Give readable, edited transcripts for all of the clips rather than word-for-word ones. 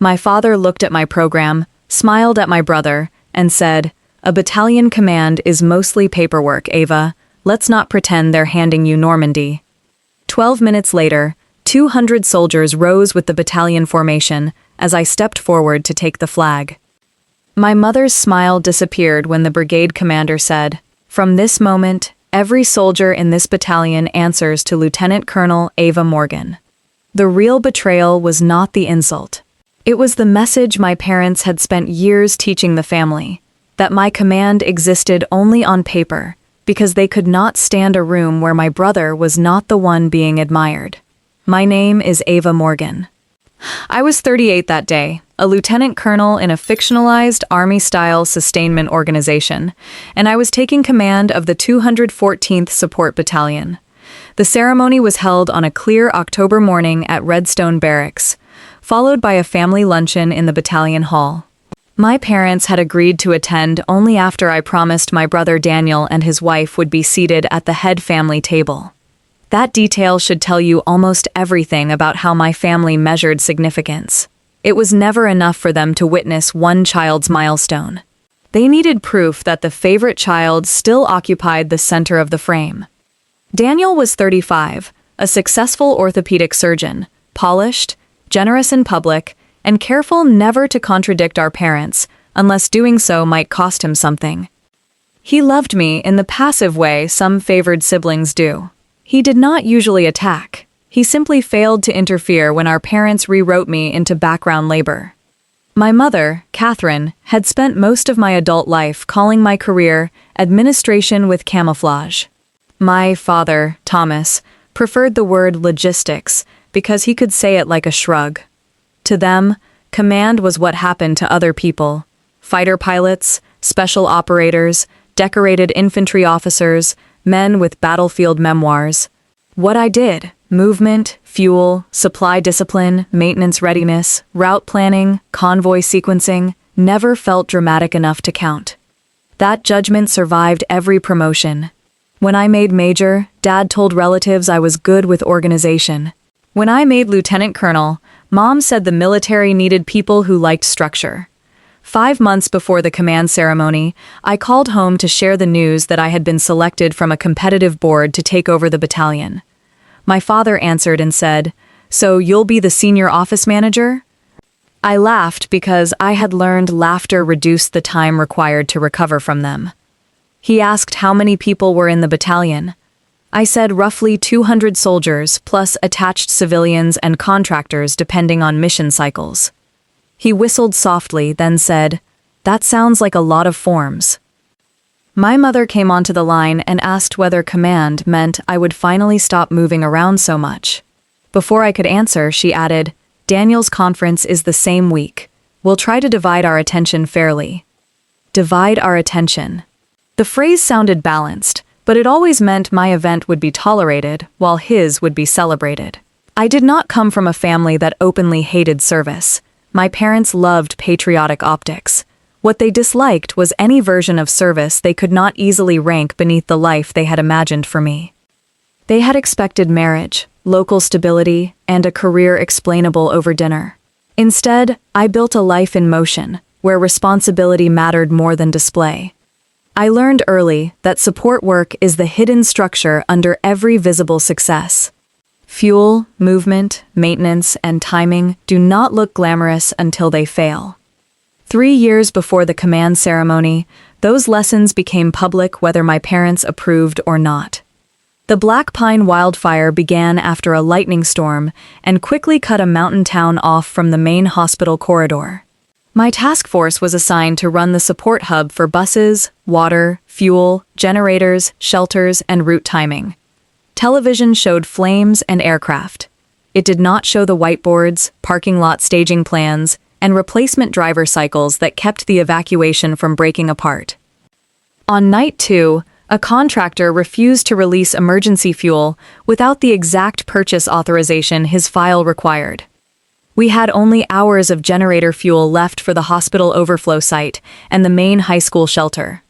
My father looked at my program, smiled at my brother, and said, "A battalion command is mostly paperwork, Ava. Let's not pretend they're handing you Normandy." 12 minutes later, 200 soldiers rose with the battalion formation as I stepped forward to take the flag. My mother's smile disappeared when the brigade commander said, "From this moment, every soldier in this battalion answers to Lieutenant Colonel Ava Morgan." The real betrayal was not the insult. It was the message my parents had spent years teaching the family, that my command existed only on paper, because they could not stand a room where my brother was not the one being admired. My name is Ava Morgan. I was 38 that day, a lieutenant colonel in a fictionalized Army-style sustainment organization, and I was taking command of the 214th Support Battalion. The ceremony was held on a clear October morning at Redstone Barracks, followed by a family luncheon in the battalion hall. My parents had agreed to attend only after I promised my brother Daniel and his wife would be seated at the head family table. That detail should tell you almost everything about how my family measured significance. It was never enough for them to witness one child's milestone. They needed proof that the favorite child still occupied the center of the frame. Daniel was 35, a successful orthopedic surgeon, polished, generous in public, and careful never to contradict our parents, unless doing so might cost him something. He loved me in the passive way some favored siblings do. He did not usually attack. He simply failed to interfere when our parents rewrote me into background labor. My mother, Catherine, had spent most of my adult life calling my career administration with camouflage. My father, Thomas, preferred the word logistics because he could say it like a shrug. To them, command was what happened to other people: fighter pilots, special operators, decorated infantry officers, men with battlefield memoirs. What I did, movement, fuel, supply discipline, maintenance readiness, route planning, convoy sequencing, never felt dramatic enough to count. That judgment survived every promotion. When I made major, Dad told relatives I was good with organization. When I made lieutenant colonel, Mom said the military needed people who liked structure. 5 months before the command ceremony, I called home to share the news that I had been selected from a competitive board to take over the battalion. My father answered and said, "So you'll be the senior office manager?" I laughed because I had learned laughter reduced the time required to recover from them. He asked how many people were in the battalion. I said roughly 200 soldiers, plus attached civilians and contractors depending on mission cycles. He whistled softly, then said, "That sounds like a lot of forms." My mother came onto the line and asked whether command meant I would finally stop moving around so much. Before I could answer, she added, "Daniel's conference is the same week. We'll try to divide our attention fairly." Divide our attention. The phrase sounded balanced, but it always meant my event would be tolerated, while his would be celebrated. I did not come from a family that openly hated service. My parents loved patriotic optics. What they disliked was any version of service they could not easily rank beneath the life they had imagined for me. They had expected marriage, local stability, and a career explainable over dinner. Instead, I built a life in motion, where responsibility mattered more than display. I learned early that support work is the hidden structure under every visible success. Fuel, movement, maintenance, and timing do not look glamorous until they fail. 3 years before the command ceremony, those lessons became public whether my parents approved or not. The Black Pine wildfire began after a lightning storm and quickly cut a mountain town off from the main hospital corridor. My task force was assigned to run the support hub for buses, water, fuel, generators, shelters, and route timing. Television showed flames and aircraft. It did not show the whiteboards, parking lot staging plans, and replacement driver cycles that kept the evacuation from breaking apart. On night 2, a contractor refused to release emergency fuel without the exact purchase authorization his file required. We had only hours of generator fuel left for the hospital overflow site and the main high school shelter.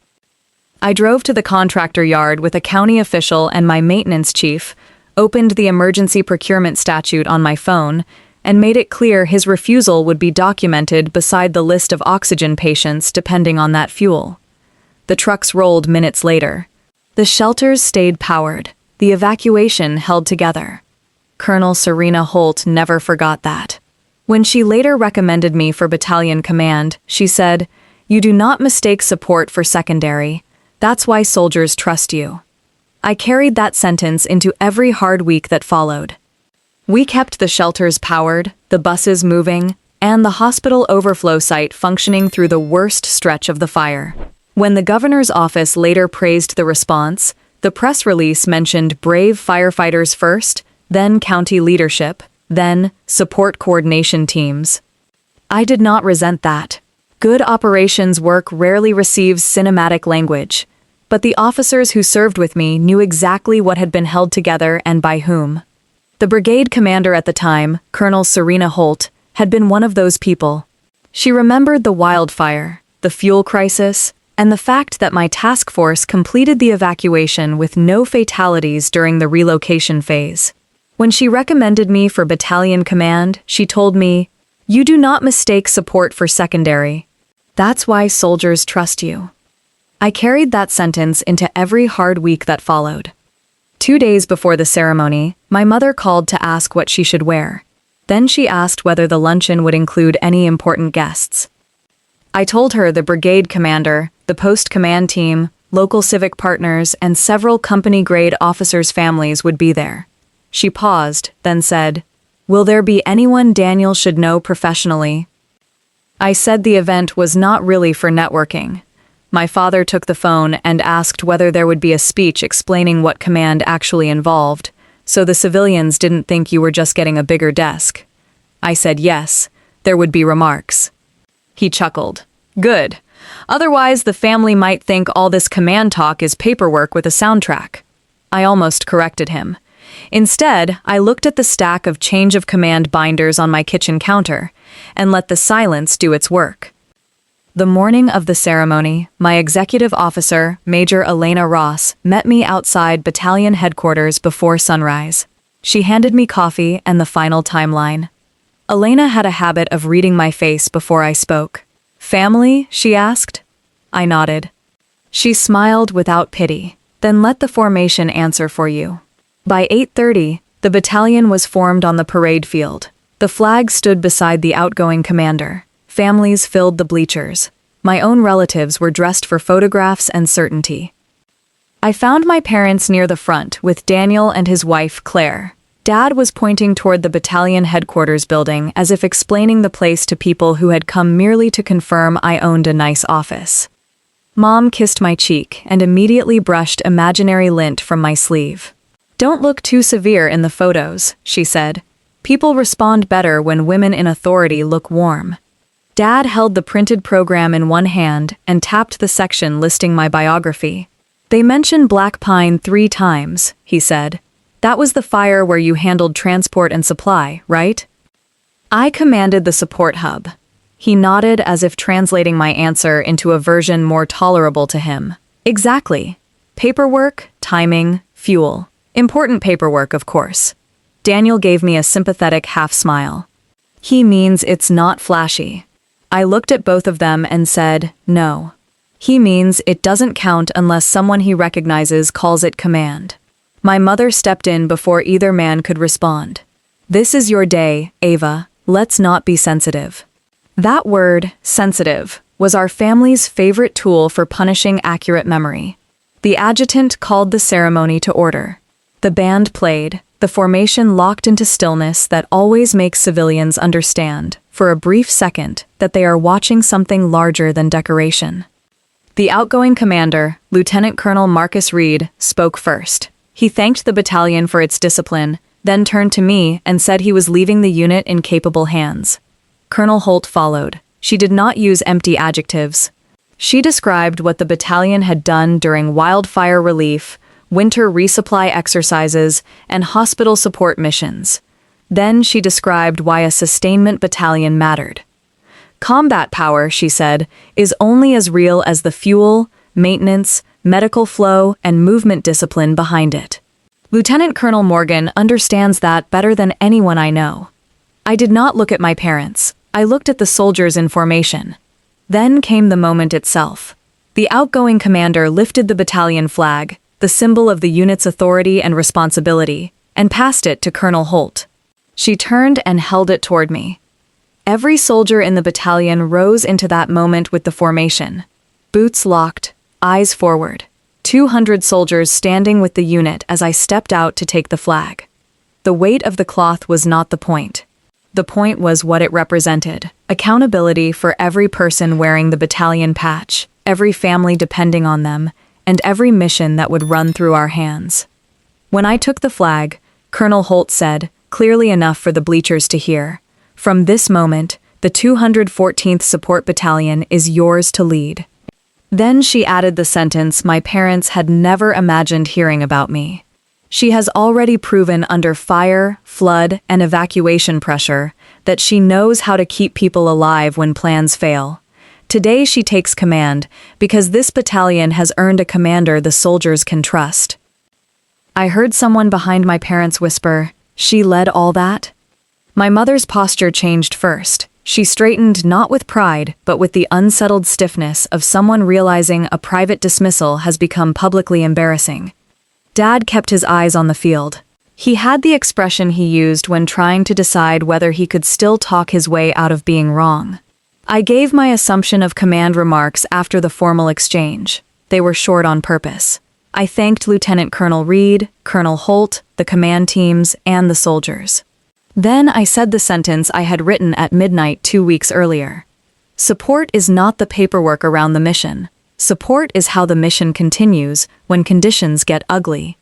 I drove to the contractor yard with a county official and my maintenance chief, opened the emergency procurement statute on my phone, and made it clear his refusal would be documented beside the list of oxygen patients depending on that fuel. The trucks rolled minutes later. The shelters stayed powered. The evacuation held together. Colonel Serena Holt never forgot that. When she later recommended me for battalion command, she said, "You do not mistake support for secondary. That's why soldiers trust you." I carried that sentence into every hard week that followed. We kept the shelters powered, the buses moving, and the hospital overflow site functioning through the worst stretch of the fire. When the governor's office later praised the response, the press release mentioned brave firefighters first, then county leadership, then support coordination teams. I did not resent that. Good operations work rarely receives cinematic language, but the officers who served with me knew exactly what had been held together and by whom. The brigade commander at the time, Colonel Serena Holt, had been one of those people. She remembered the wildfire, the fuel crisis, and the fact that my task force completed the evacuation with no fatalities during the relocation phase. When she recommended me for battalion command, she told me, "You do not mistake support for secondary. That's why soldiers trust you." I carried that sentence into every hard week that followed. 2 days before the ceremony, my mother called to ask what she should wear. Then she asked whether the luncheon would include any important guests. I told her the brigade commander, the post-command team, local civic partners, and several company-grade officers' families would be there. She paused, then said, "Will there be anyone Daniel should know professionally?" I said the event was not really for networking. My father took the phone and asked whether there would be a speech explaining what command actually involved, so the civilians didn't think you were just getting a bigger desk. I said yes, there would be remarks. He chuckled. "Good. Otherwise, the family might think all this command talk is paperwork with a soundtrack." I almost corrected him. Instead, I looked at the stack of change of command binders on my kitchen counter and let the silence do its work. The morning of the ceremony, my executive officer, Major Elena Ross, met me outside battalion headquarters before sunrise. She handed me coffee and the final timeline. Elena had a habit of reading my face before I spoke. "Family?" she asked. I nodded. She smiled without pity, then let the formation answer for you. By 8:30, the battalion was formed on the parade field. The flag stood beside the outgoing commander. Families filled the bleachers. My own relatives were dressed for photographs and certainty. I found my parents near the front with Daniel and his wife, Claire. Dad was pointing toward the battalion headquarters building as if explaining the place to people who had come merely to confirm I owned a nice office. Mom kissed my cheek and immediately brushed imaginary lint from my sleeve. "Don't look too severe in the photos," she said. "People respond better when women in authority look warm." Dad held the printed program in one hand and tapped the section listing my biography. "They mention Black Pine 3 times, he said. "That was the fire where you handled transport and supply, right?" I commanded the support hub. He nodded as if translating my answer into a version more tolerable to him. "Exactly. Paperwork, timing, fuel. Important paperwork, of course." Daniel gave me a sympathetic half-smile. "He means it's not flashy." I looked at both of them and said, "No. He means it doesn't count unless someone he recognizes calls it command." My mother stepped in before either man could respond. "This is your day, Ava. Let's not be sensitive." That word, sensitive, was our family's favorite tool for punishing accurate memory. The adjutant called the ceremony to order. The band played, the formation locked into stillness that always makes civilians understand, for a brief second, that they are watching something larger than decoration. The outgoing commander, Lieutenant Colonel Marcus Reed, spoke first. He thanked the battalion for its discipline, then turned to me and said he was leaving the unit in capable hands. Colonel Holt followed. She did not use empty adjectives. She described what the battalion had done during wildfire relief, winter resupply exercises, and hospital support missions. Then she described why a sustainment battalion mattered. "Combat power," she said, "is only as real as the fuel, maintenance, medical flow, and movement discipline behind it." Lieutenant Colonel Morgan understands that better than anyone I know. I did not look at my parents. I looked at the soldiers in formation. Then came the moment itself. The outgoing commander lifted the battalion flag, the symbol of the unit's authority and responsibility, and passed it to Colonel Holt. She turned and held it toward me. Every soldier in the battalion rose into that moment with the formation. Boots locked, eyes forward. 200 soldiers standing with the unit as I stepped out to take the flag. The weight of the cloth was not the point. The point was what it represented: accountability for every person wearing the battalion patch, every family depending on them, and every mission that would run through our hands. When I took the flag, Colonel Holt said, clearly enough for the bleachers to hear, "From this moment, the 214th Support Battalion is yours to lead." Then she added the sentence my parents had never imagined hearing about me. She has already proven under fire, flood, and evacuation pressure that she knows how to keep people alive when plans fail. Today she takes command because this battalion has earned a commander the soldiers can trust. I heard someone behind my parents whisper, "She led all that?" My mother's posture changed first. She straightened not with pride, but with the unsettled stiffness of someone realizing a private dismissal has become publicly embarrassing. Dad kept his eyes on the field. He had the expression he used when trying to decide whether he could still talk his way out of being wrong. I gave my assumption of command remarks after the formal exchange. They were short on purpose. I thanked Lieutenant Colonel Reed, Colonel Holt, the command teams, and the soldiers. Then I said the sentence I had written at midnight 2 weeks earlier. Support is not the paperwork around the mission. Support is how the mission continues when conditions get ugly.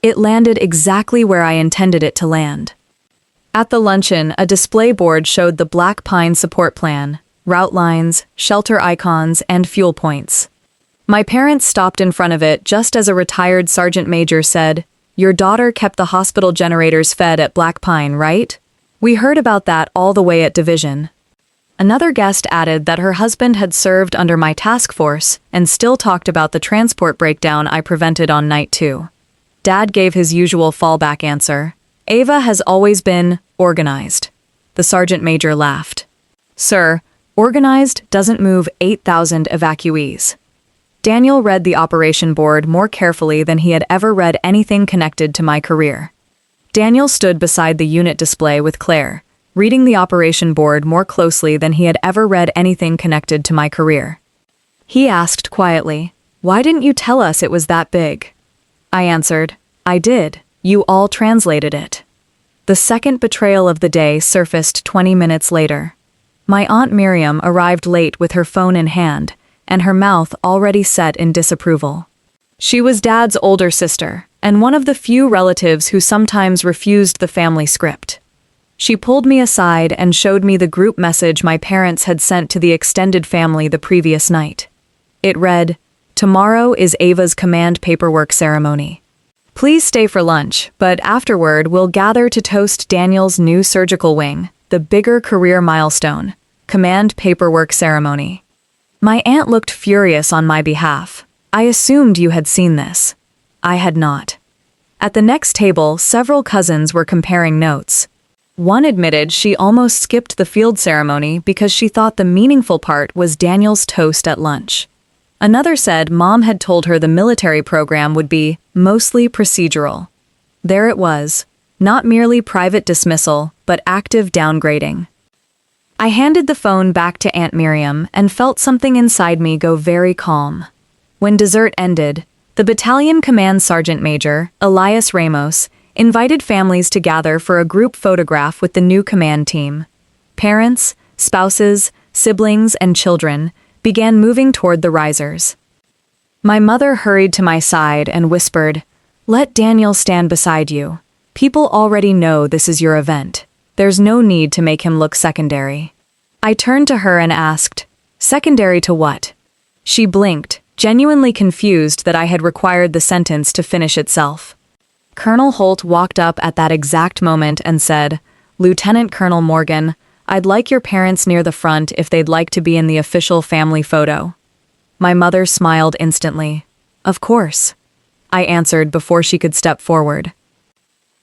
It landed exactly where I intended it to land. At the luncheon, a display board showed the Black Pine support plan, route lines, shelter icons, and fuel points. My parents stopped in front of it just as a retired sergeant major said, "Your daughter kept the hospital generators fed at Black Pine, right? We heard about that all the way at division." Another guest added that her husband had served under my task force and still talked about the transport breakdown I prevented on night 2. Dad gave his usual fallback answer. "Ava has always been organized." The sergeant major laughed. "Sir, organized doesn't move 8,000 evacuees." Daniel read the operation board more carefully than he had ever read anything connected to my career. Daniel stood beside the unit display with Claire, reading the operation board more closely than he had ever read anything connected to my career. He asked quietly, "Why didn't you tell us it was that big?" I answered, "I did. You all translated it." The second betrayal of the day surfaced 20 minutes later. My Aunt Miriam arrived late with her phone in hand, and her mouth already set in disapproval. She was Dad's older sister, and one of the few relatives who sometimes refused the family script. She pulled me aside and showed me the group message my parents had sent to the extended family the previous night. It read, "Tomorrow is Ava's command paperwork ceremony. Please stay for lunch, but afterward we'll gather to toast Daniel's new surgical wing, the bigger career milestone, command paperwork ceremony." My aunt looked furious on my behalf. I assumed you had seen this. I had not. At the next table, several cousins were comparing notes. One admitted she almost skipped the field ceremony because she thought the meaningful part was Daniel's toast at lunch. Another said Mom had told her the military program would be mostly procedural. There it was, not merely private dismissal, but active downgrading. I handed the phone back to Aunt Miriam and felt something inside me go very calm. When dessert ended, the battalion command sergeant major, Elias Ramos, invited families to gather for a group photograph with the new command team. Parents, spouses, siblings, and children began moving toward the risers. My mother hurried to my side and whispered, "Let Daniel stand beside you. People already know this is your event. There's no need to make him look secondary." I turned to her and asked, "Secondary to what?" She blinked, genuinely confused that I had required the sentence to finish itself. Colonel Holt walked up at that exact moment and said, "Lieutenant Colonel Morgan, I'd like your parents near the front if they'd like to be in the official family photo." My mother smiled instantly. "Of course," I answered before she could step forward.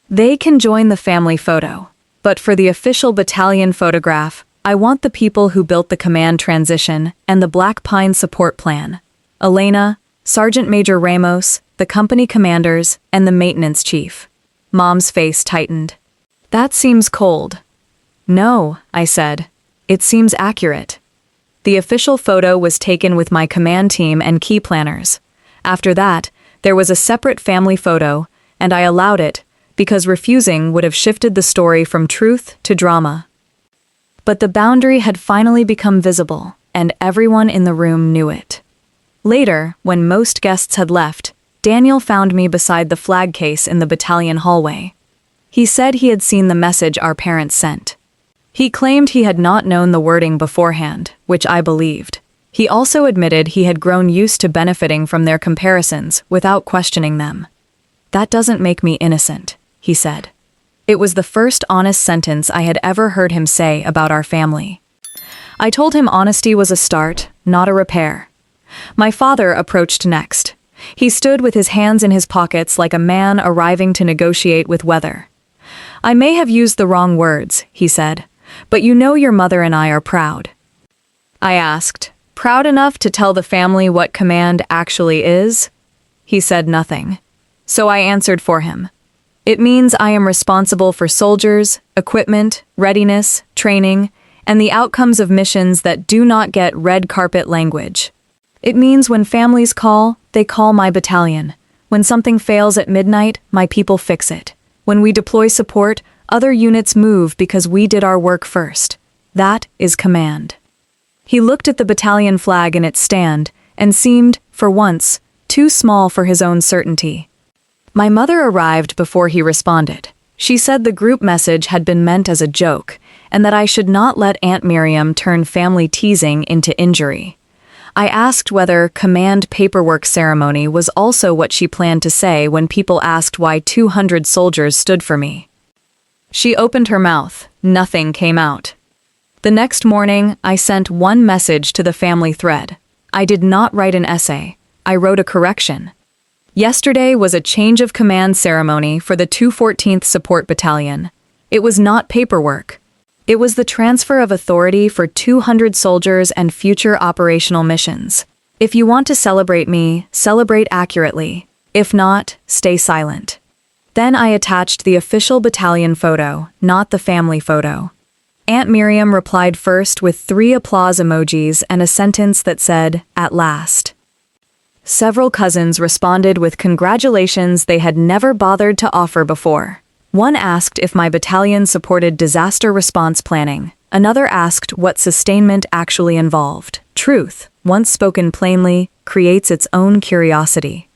"They can join the family photo. But for the official battalion photograph, I want the people who built the command transition and the Black Pine support plan. Elena, Sergeant Major Ramos, the company commanders, and the maintenance chief. Mom's face tightened. That seems cold. No, I said. It seems accurate. The official photo was taken with my command team and key planners. After that, there was a separate family photo, and I allowed it, because refusing would have shifted the story from truth to drama. But the boundary had finally become visible, and everyone in the room knew it. Later, when most guests had left, Daniel found me beside the flag case in the battalion hallway. He said he had seen the message our parents sent. He claimed he had not known the wording beforehand, which I believed. He also admitted he had grown used to benefiting from their comparisons without questioning them. That doesn't make me innocent, he said. It was the first honest sentence I had ever heard him say about our family. I told him honesty was a start, not a repair. My father approached next. He stood with his hands in his pockets like a man arriving to negotiate with weather. I may have used the wrong words, he said, but you know your mother and I are proud. I asked, proud enough to tell the family what command actually is? He said nothing. So I answered for him. It means I am responsible for soldiers, equipment, readiness, training, and the outcomes of missions that do not get red carpet language. It means when families call, they call my battalion. When something fails at midnight, my people fix it. When we deploy support, other units move because we did our work first. That is command. He looked at the battalion flag in its stand and seemed, for once, too small for his own certainty. My mother arrived before he responded. She said the group message had been meant as a joke, and that I should not let Aunt Miriam turn family teasing into injury. I asked whether command paperwork ceremony was also what she planned to say when people asked why 200 soldiers stood for me. She opened her mouth. Nothing came out. The next morning, I sent one message to the family thread. I did not write an essay. I wrote a correction. Yesterday was a change of command ceremony for the 214th Support Battalion. It was not paperwork. It was the transfer of authority for 200 soldiers and future operational missions. If you want to celebrate me, celebrate accurately. If not, stay silent. Then I attached the official battalion photo, not the family photo. Aunt Miriam replied first with 3 applause emojis and a sentence that said, "At last." Several cousins responded with congratulations they had never bothered to offer before. One asked if my battalion supported disaster response planning. Another asked what sustainment actually involved. Truth, once spoken plainly, creates its own curiosity.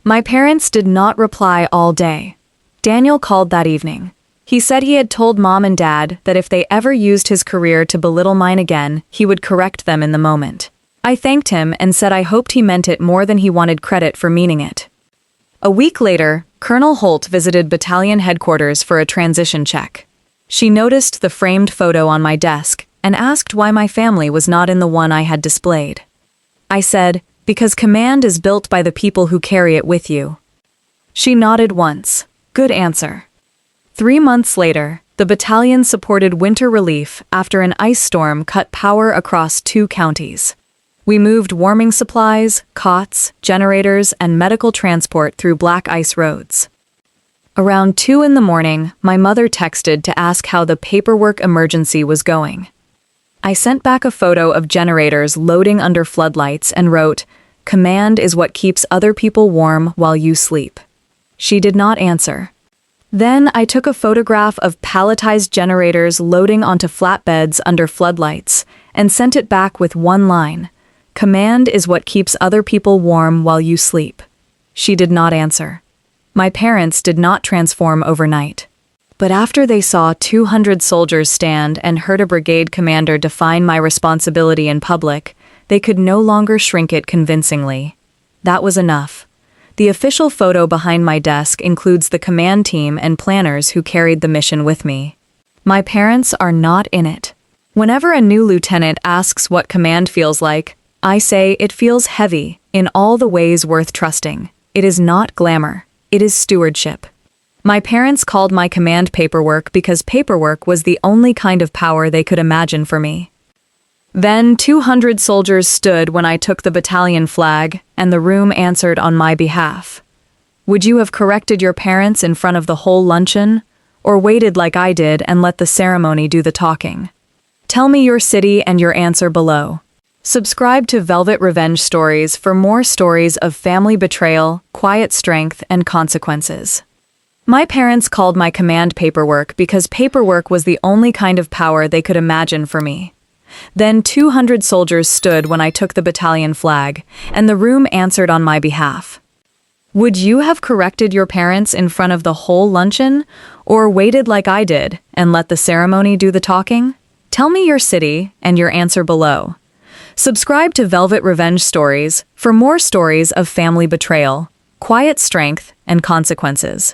My parents did not reply all day. Daniel called that evening. He said he had told Mom and Dad that if they ever used his career to belittle mine again, he would correct them in the moment. I thanked him and said I hoped he meant it more than he wanted credit for meaning it. A week later, Colonel Holt visited battalion headquarters for a transition check. She noticed the framed photo on my desk and asked why my family was not in the one I had displayed. I said, because command is built by the people who carry it with you. She nodded once. Good answer. 3 months later, the battalion supported winter relief after an ice storm cut power across 2 counties. We moved warming supplies, cots, generators, and medical transport through black ice roads. Around 2 in the morning, my mother texted to ask how the paperwork emergency was going. I sent back a photo of generators loading under floodlights and wrote, "Command is what keeps other people warm while you sleep." She did not answer. Then I took a photograph of palletized generators loading onto flatbeds under floodlights and sent it back with one line, "Command is what keeps other people warm while you sleep." She did not answer. My parents did not transform overnight. But after they saw 200 soldiers stand and heard a brigade commander define my responsibility in public, they could no longer shrink it convincingly. That was enough. The official photo behind my desk includes the command team and planners who carried the mission with me. My parents are not in it. Whenever a new lieutenant asks what command feels like, I say it feels heavy, in all the ways worth trusting. It is not glamour. It is stewardship. My parents called my command paperwork because paperwork was the only kind of power they could imagine for me. Then 200 soldiers stood when I took the battalion flag, and the room answered on my behalf. Would you have corrected your parents in front of the whole luncheon, or waited like I did and let the ceremony do the talking? Tell me your city and your answer below. Subscribe to Velvet Revenge Stories for more stories of family betrayal, quiet strength, and consequences. My parents called my command paperwork because paperwork was the only kind of power they could imagine for me. Then 200 soldiers stood when I took the battalion flag, and the room answered on my behalf. Would you have corrected your parents in front of the whole luncheon, or waited like I did and let the ceremony do the talking? Tell me your city and your answer below. Subscribe to Velvet Revenge Stories for more stories of family betrayal, quiet strength, and consequences.